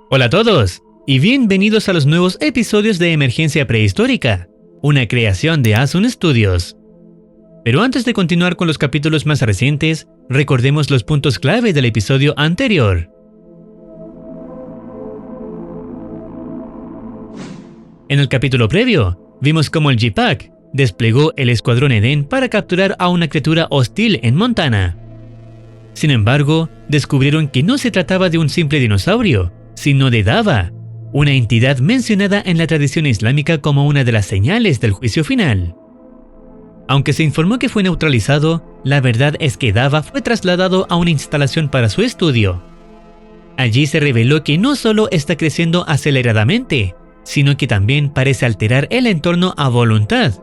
Hola a todos y bienvenidos a los nuevos episodios de Emergencia Prehistórica, una creación de Asun Studios. Pero antes de continuar con los capítulos más recientes, recordemos los puntos clave del episodio anterior. En el capítulo previo, vimos cómo el J-Pack desplegó el Escuadrón Eden para capturar a una criatura hostil en Montana. Sin embargo, descubrieron que no se trataba de un simple dinosaurio, sino de Dava, una entidad mencionada en la tradición islámica como una de las señales del juicio final. Aunque se informó que fue neutralizado, la verdad es que Dava fue trasladado a una instalación para su estudio. Allí se reveló que no solo está creciendo aceleradamente, sino que también parece alterar el entorno a voluntad.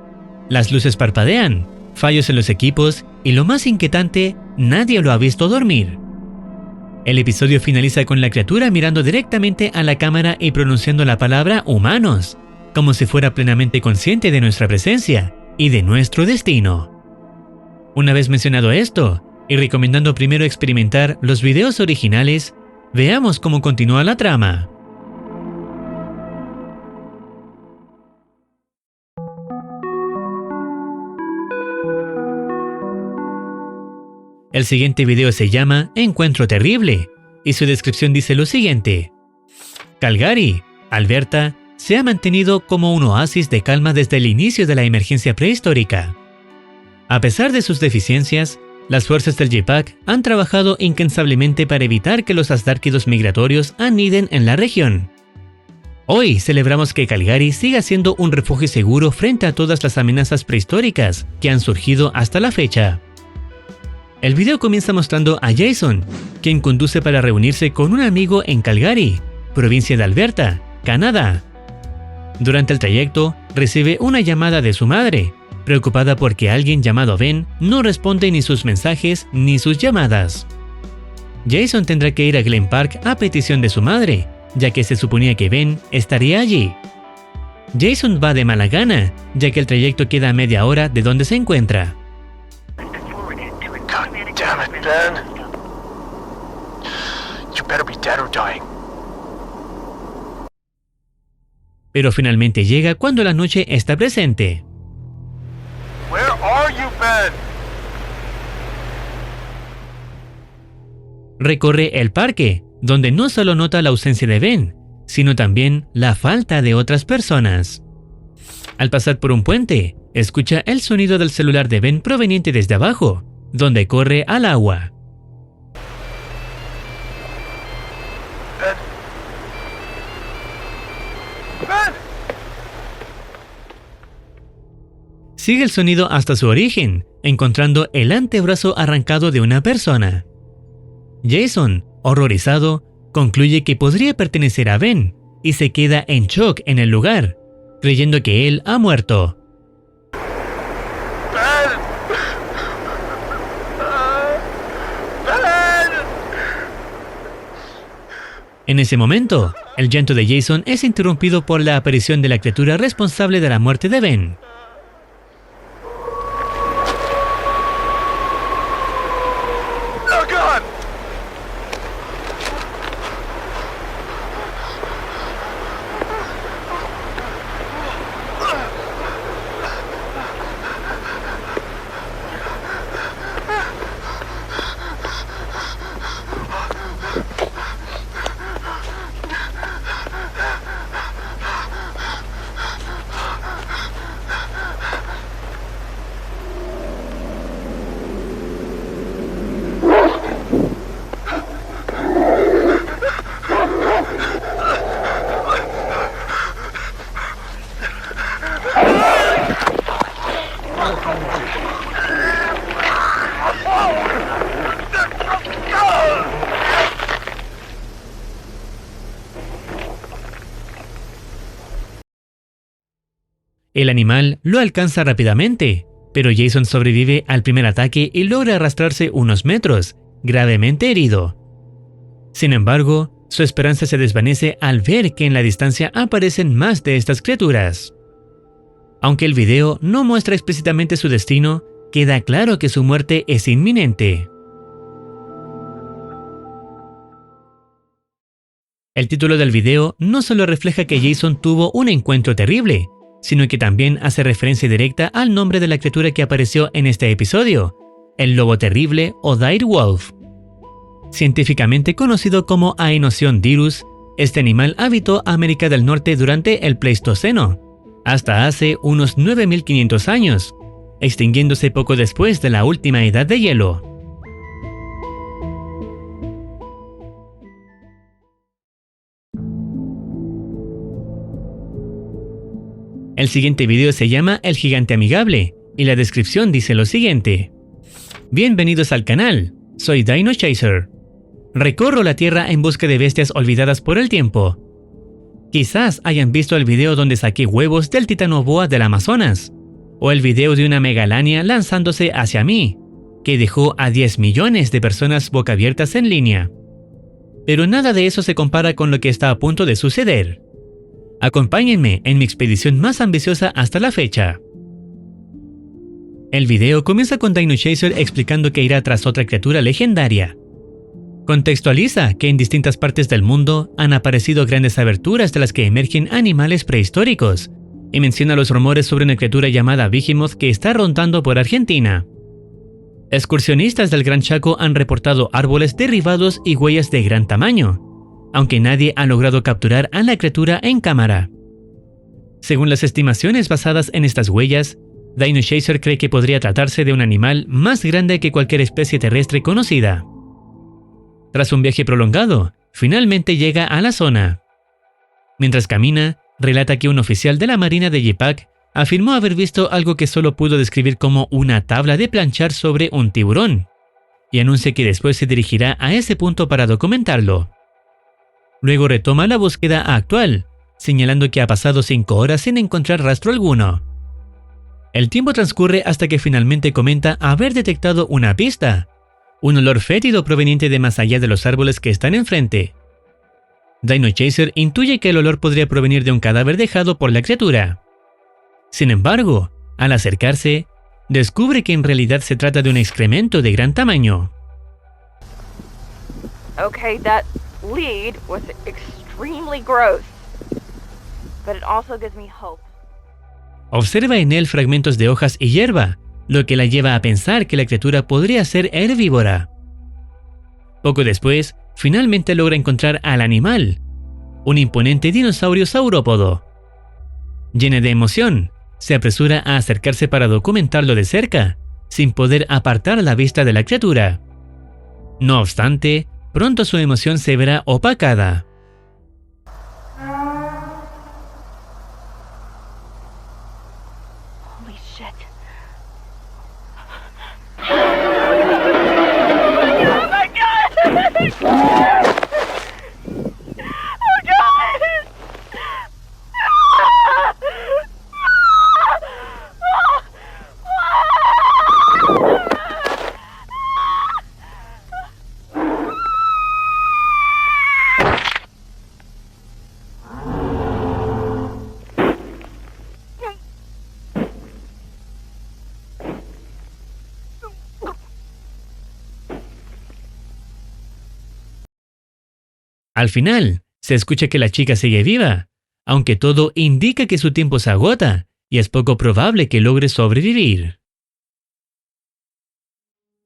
Las luces parpadean, fallos en los equipos y lo más inquietante, nadie lo ha visto dormir. El episodio finaliza con la criatura mirando directamente a la cámara y pronunciando la palabra humanos, como si fuera plenamente consciente de nuestra presencia y de nuestro destino. Una vez mencionado esto, y recomendando primero experimentar los videos originales, veamos cómo continúa la trama. El siguiente video se llama Encuentro Terrible, y su descripción dice lo siguiente. Calgary, Alberta, se ha mantenido como un oasis de calma desde el inicio de la emergencia prehistórica. A pesar de sus deficiencias, las fuerzas del J-Pack han trabajado incansablemente para evitar que los asdárquidos migratorios aniden en la región. Hoy celebramos que Calgary siga siendo un refugio seguro frente a todas las amenazas prehistóricas que han surgido hasta la fecha. El video comienza mostrando a Jason, quien conduce para reunirse con un amigo en Calgary, provincia de Alberta, Canadá. Durante el trayecto, recibe una llamada de su madre, preocupada porque alguien llamado Ben no responde ni sus mensajes ni sus llamadas. Jason tendrá que ir a Glen Park a petición de su madre, ya que se suponía que Ben estaría allí. Jason va de mala gana, ya que el trayecto queda a media hora de donde se encuentra. Damn it, Ben. You better be dead or dying. Pero finalmente llega cuando la noche está presente. Where are you, Ben? Recorre el parque, donde no solo nota la ausencia de Ben, sino también la falta de otras personas. Al pasar por un puente, escucha el sonido del celular de Ben proveniente desde abajo, donde corre al agua. Ben? Ben! Sigue el sonido hasta su origen, encontrando el antebrazo arrancado de una persona. Jason, horrorizado, concluye que podría pertenecer a Ben y se queda en shock en el lugar, creyendo que él ha muerto. En ese momento, el llanto de Jason es interrumpido por la aparición de la criatura responsable de la muerte de Ben. Oh, God! El animal lo alcanza rápidamente, pero Jason sobrevive al primer ataque y logra arrastrarse unos metros, gravemente herido. Sin embargo, su esperanza se desvanece al ver que en la distancia aparecen más de estas criaturas. Aunque el video no muestra explícitamente su destino, queda claro que su muerte es inminente. El título del video no solo refleja que Jason tuvo un encuentro terrible, sino que también hace referencia directa al nombre de la criatura que apareció en este episodio, el lobo terrible o dire wolf. Científicamente conocido como Aenocean dirus, este animal habitó América del Norte durante el Pleistoceno, hasta hace unos 9.500 años, extinguiéndose poco después de la última edad de hielo. El siguiente video se llama El Gigante Amigable, y la descripción dice lo siguiente. Bienvenidos al canal, soy Dino Chaser. Recorro la Tierra en busca de bestias olvidadas por el tiempo. Quizás hayan visto el video donde saqué huevos del titanoboa del Amazonas, o el video de una megalania lanzándose hacia mí, que dejó a 10 millones de personas boca abiertas en línea. Pero nada de eso se compara con lo que está a punto de suceder. Acompáñenme en mi expedición más ambiciosa hasta la fecha. El video comienza con Dino Chaser explicando que irá tras otra criatura legendaria. Contextualiza que en distintas partes del mundo han aparecido grandes aberturas de las que emergen animales prehistóricos, y menciona los rumores sobre una criatura llamada Behemoth que está rondando por Argentina. Excursionistas del Gran Chaco han reportado árboles derribados y huellas de gran tamaño, aunque nadie ha logrado capturar a la criatura en cámara. Según las estimaciones basadas en estas huellas, Dino Chaser cree que podría tratarse de un animal más grande que cualquier especie terrestre conocida. Tras un viaje prolongado, finalmente llega a la zona. Mientras camina, relata que un oficial de la Marina de Ye-Pak afirmó haber visto algo que solo pudo describir como una tabla de planchar sobre un tiburón, y anuncia que después se dirigirá a ese punto para documentarlo. Luego retoma la búsqueda actual, señalando que ha pasado 5 horas sin encontrar rastro alguno. El tiempo transcurre hasta que finalmente comenta haber detectado una pista, un olor fétido proveniente de más allá de los árboles que están enfrente. Dino Chaser intuye que el olor podría provenir de un cadáver dejado por la criatura. Sin embargo, al acercarse, descubre que en realidad se trata de un excremento de gran tamaño. Okay, that lead was extremely gross, but it also gives me hope. Observa en él fragmentos de hojas y hierba, lo que la lleva a pensar que la criatura podría ser herbívora. Poco después, finalmente logra encontrar al animal, un imponente dinosaurio saurópodo. Llena de emoción, se apresura a acercarse para documentarlo de cerca, sin poder apartar la vista de la criatura. No obstante, pronto su emoción se verá opacada. Holy shit. Oh my god! Oh god! Al final, se escucha que la chica sigue viva, aunque todo indica que su tiempo se agota y es poco probable que logre sobrevivir.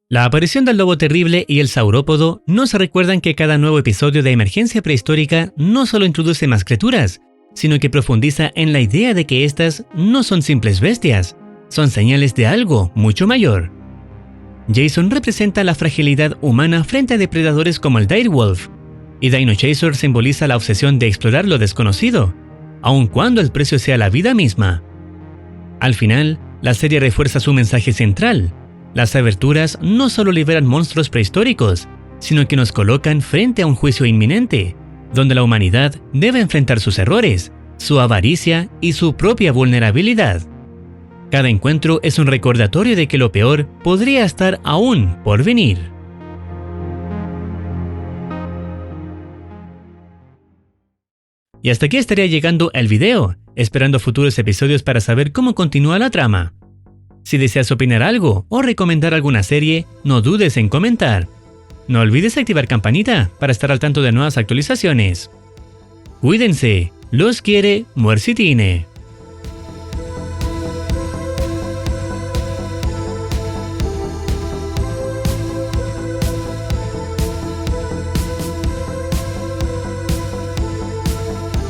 La aparición del lobo terrible y el saurópodo nos recuerdan que cada nuevo episodio de Emergencia Prehistórica no solo introduce más criaturas, sino que profundiza en la idea de que estas no son simples bestias, son señales de algo mucho mayor. Jason representa la fragilidad humana frente a depredadores como el direwolf, y Dino Chaser simboliza la obsesión de explorar lo desconocido, aun cuando el precio sea la vida misma. Al final, la serie refuerza su mensaje central. Las aberturas no solo liberan monstruos prehistóricos, sino que nos colocan frente a un juicio inminente, donde la humanidad debe enfrentar sus errores, su avaricia y su propia vulnerabilidad. Cada encuentro es un recordatorio de que lo peor podría estar aún por venir. Y hasta aquí estaría llegando el video, esperando futuros episodios para saber cómo continúa la trama. Si deseas opinar algo o recomendar alguna serie, no dudes en comentar. No olvides activar campanita para estar al tanto de nuevas actualizaciones. Cuídense, los quiere Muercitine.